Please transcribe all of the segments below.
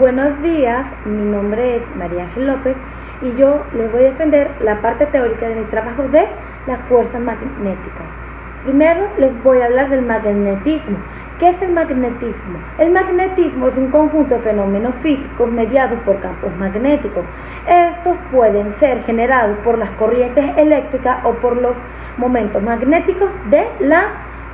Buenos días, mi nombre es María Ángel López y yo les voy a defender la parte teórica de mi trabajo de las fuerzas magnéticas. Primero les voy a hablar del magnetismo. ¿Qué es el magnetismo? El magnetismo es un conjunto de fenómenos físicos mediados por campos magnéticos. Estos pueden ser generados por las corrientes eléctricas o por los momentos magnéticos de las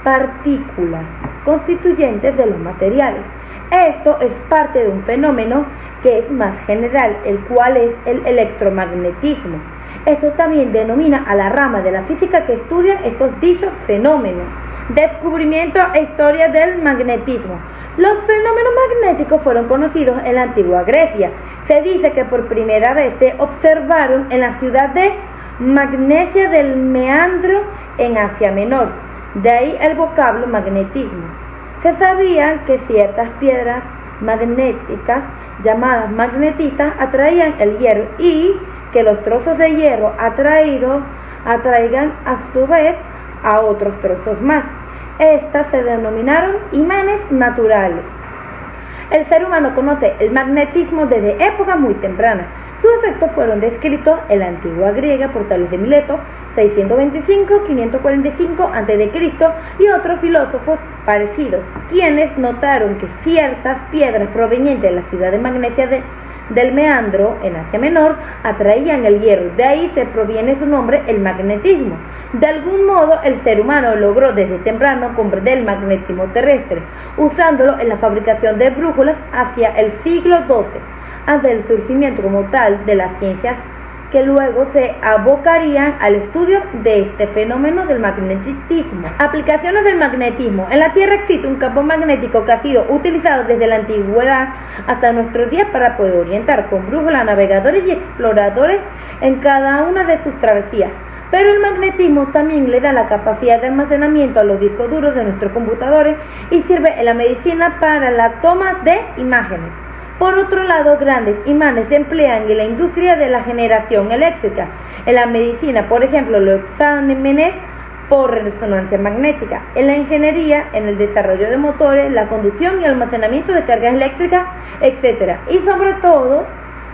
partículas constituyentes de los materiales. Esto es parte de un fenómeno que es más general, el cual es el electromagnetismo. Esto también denomina a la rama de la física que estudia estos dichos fenómenos. Descubrimiento e historia del magnetismo. Los fenómenos magnéticos fueron conocidos en la antigua Grecia. Se dice que por primera vez se observaron en la ciudad de Magnesia del Meandro en Asia Menor. De ahí el vocablo magnetismo. Se sabía que ciertas piedras magnéticas llamadas magnetitas atraían el hierro y que los trozos de hierro atraigan a su vez a otros trozos más. Estas se denominaron imanes naturales. El ser humano conoce el magnetismo desde épocas muy tempranas. Sus efectos fueron descritos en la antigua griega por Tales de Mileto, 625-545 a.C. y otros filósofos parecidos, quienes notaron que ciertas piedras provenientes de la ciudad de Magnesia del Meandro, en Asia Menor, atraían el hierro. De ahí se proviene su nombre, el magnetismo. De algún modo, el ser humano logró desde temprano comprender el magnetismo terrestre, usándolo en la fabricación de brújulas hacia el siglo XII, antes del surgimiento como tal de las ciencias que luego se abocarían al estudio de este fenómeno del magnetismo. Aplicaciones del magnetismo. En la Tierra existe un campo magnético que ha sido utilizado desde la antigüedad hasta nuestros días para poder orientar con brújula a navegadores y exploradores en cada una de sus travesías. Pero el magnetismo también le da la capacidad de almacenamiento a los discos duros de nuestros computadores y sirve en la medicina para la toma de imágenes. Por otro lado, grandes imanes se emplean en la industria de la generación eléctrica. En la medicina, por ejemplo, los exámenes por resonancia magnética. En la ingeniería, en el desarrollo de motores, la conducción y almacenamiento de cargas eléctricas, etc. Y sobre todo,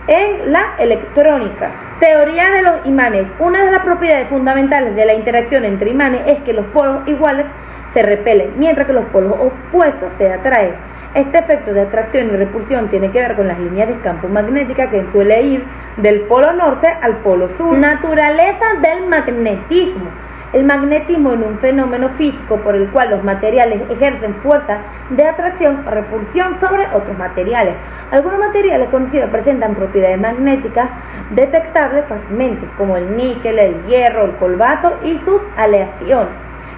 en la electrónica. Teoría de los imanes. Una de las propiedades fundamentales de la interacción entre imanes es que los polos iguales se repelen, mientras que los polos opuestos se atraen. Este efecto de atracción y repulsión tiene que ver con las líneas de campo magnética que suele ir del polo norte al polo sur. Naturaleza del magnetismo. El magnetismo es un fenómeno físico por el cual los materiales ejercen fuerza de atracción o repulsión sobre otros materiales. Algunos materiales conocidos presentan propiedades magnéticas detectables fácilmente, como el níquel, el hierro, el cobalto y sus aleaciones,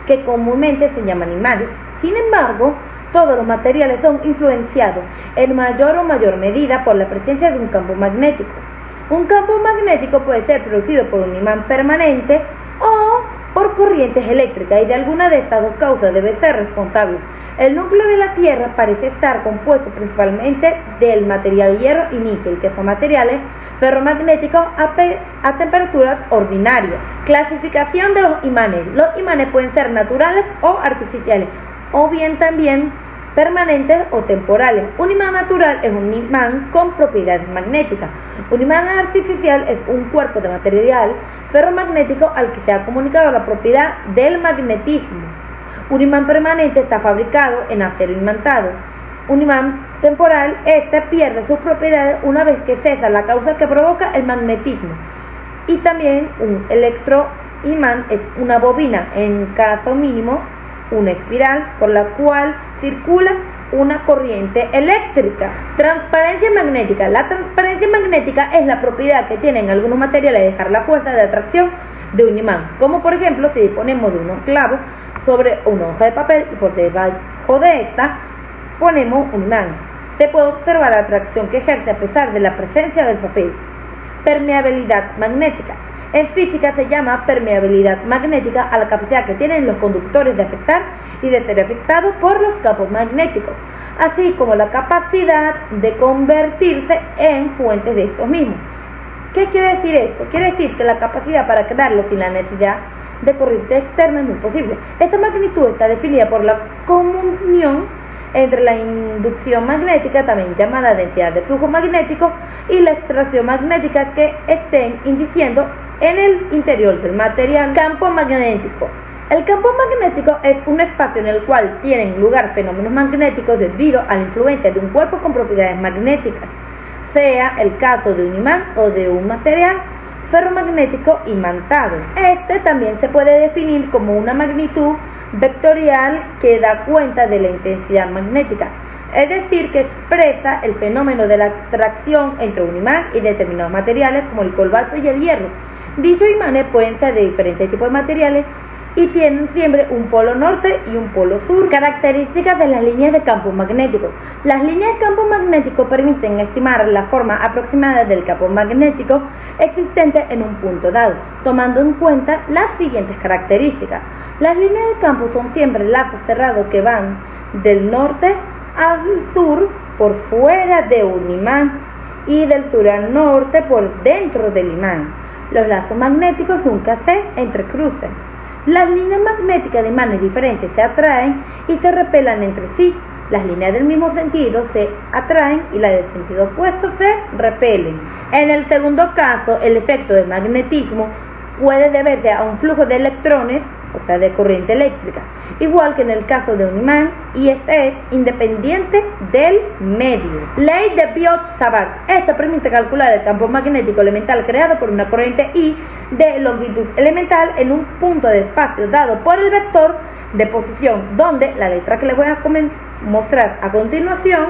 que comúnmente se llaman imanes. Sin embargo, todos los materiales son influenciados en mayor o mayor medida por la presencia de un campo magnético. Un campo magnético puede ser producido por un imán permanente o por corrientes eléctricas, y de alguna de estas dos causas debe ser responsable. El núcleo de la Tierra parece estar compuesto principalmente del material hierro y níquel, que son materiales ferromagnéticos a temperaturas ordinarias. Clasificación de los imanes. Los imanes pueden ser naturales o artificiales, o bien también permanentes o temporales. Un imán natural es un imán con propiedades magnéticas. Un imán artificial es un cuerpo de material ferromagnético al que se ha comunicado la propiedad del magnetismo. Un imán permanente está fabricado en acero imantado. Un imán temporal, pierde sus propiedades una vez que cesa la causa que provoca el magnetismo. Y también un electroimán es una bobina, en caso mínimo una espiral por la cual circula una corriente eléctrica. Transparencia magnética. La transparencia magnética es la propiedad que tienen algunos materiales de dejar la fuerza de atracción de un imán, como por ejemplo si disponemos de unos clavos sobre una hoja de papel y por debajo de esta ponemos un imán. Se puede observar la atracción que ejerce a pesar de la presencia del papel. Permeabilidad magnética. En física se llama permeabilidad magnética a la capacidad que tienen los conductores de afectar y de ser afectados por los campos magnéticos, así como la capacidad de convertirse en fuentes de estos mismos. ¿Qué quiere decir esto? Quiere decir que la capacidad para crearlo sin la necesidad de corriente externa es muy posible. Esta magnitud está definida por la comunión entre la inducción magnética, también llamada densidad de flujo magnético, y la extracción magnética que estén induciendo en el interior del material. Campo magnético. El campo magnético es un espacio en el cual tienen lugar fenómenos magnéticos debido a la influencia de un cuerpo con propiedades magnéticas, sea el caso de un imán o de un material ferromagnético imantado. Este también se puede definir como una magnitud vectorial que da cuenta de la intensidad magnética, es decir, que expresa el fenómeno de la atracción entre un imán y determinados materiales como el cobalto y el hierro. Dichos imanes pueden ser de diferentes tipos de materiales y tienen siempre un polo norte y un polo sur. Características de las líneas de campo magnético. Las líneas de campo magnético permiten estimar la forma aproximada del campo magnético existente en un punto dado, tomando en cuenta las siguientes características. Las líneas de campo son siempre lazos cerrados que van del norte al sur por fuera de un imán y del sur al norte por dentro del imán. Los lazos magnéticos nunca se entrecruzan. Las líneas magnéticas de imanes diferentes se atraen y se repelan entre sí. Las líneas del mismo sentido se atraen y las del sentido opuesto se repelen. En el segundo caso, el efecto del magnetismo puede deberse a un flujo de electrones, o sea, de corriente eléctrica, igual que en el caso de un imán, y este es independiente del medio. Ley de Biot-Savart. Esta permite calcular el campo magnético elemental creado por una corriente I de longitud elemental en un punto de espacio dado por el vector de posición, donde la letra que les voy a mostrar a continuación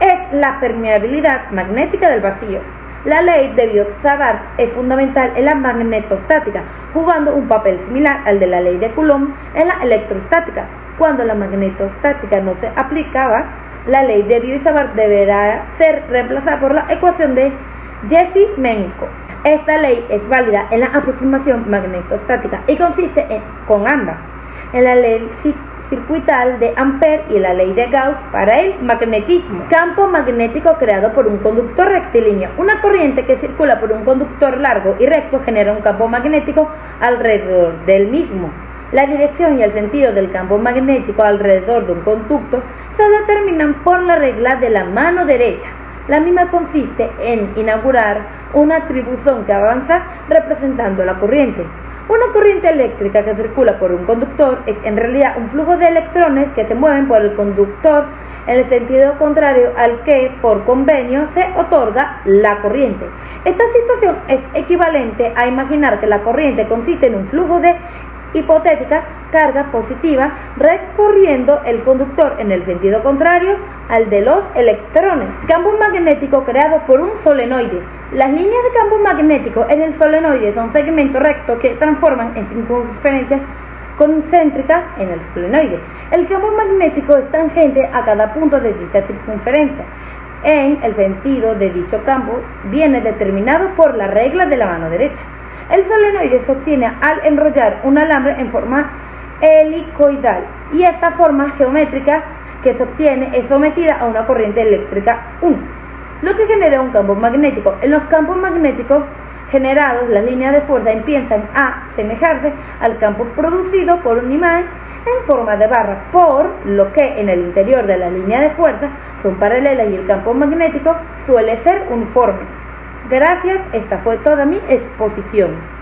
es la permeabilidad magnética del vacío. La ley de Biot-Savart es fundamental en la magnetostática, jugando un papel similar al de la ley de Coulomb en la electrostática. Cuando la magnetostática no se aplicaba, la ley de Biot-Savart deberá ser reemplazada por la ecuación de Jeffy-Menko. Esta ley es válida en la aproximación magnetostática y consiste con ambas, en la ley circuital de Ampère y la ley de Gauss para el magnetismo. Campo magnético creado por un conductor rectilíneo. Una corriente que circula por un conductor largo y recto genera un campo magnético alrededor del mismo. La dirección y el sentido del campo magnético alrededor de un conducto se determinan por la regla de la mano derecha. La misma consiste en inaugurar una atribución que avanza representando la corriente. Una corriente eléctrica que circula por un conductor es en realidad un flujo de electrones que se mueven por el conductor en el sentido contrario al que por convenio se otorga la corriente. Esta situación es equivalente a imaginar que la corriente consiste en un flujo de hipotética carga positiva recorriendo el conductor en el sentido contrario al de los electrones. Campo magnético creado por un solenoide. Las líneas de campo magnético en el solenoide son segmentos rectos que transforman en circunferencias concéntricas en el solenoide. El campo magnético es tangente a cada punto de dicha circunferencia. En el sentido de dicho campo viene determinado por la regla de la mano derecha. El solenoide se obtiene al enrollar un alambre en forma helicoidal y esta forma geométrica que se obtiene es sometida a una corriente eléctrica 1, lo que genera un campo magnético. En los campos magnéticos generados, las líneas de fuerza empiezan a asemejarse al campo producido por un imán en forma de barra, por lo que en el interior de la línea de fuerza son paralelas y el campo magnético suele ser uniforme. Gracias, esta fue toda mi exposición.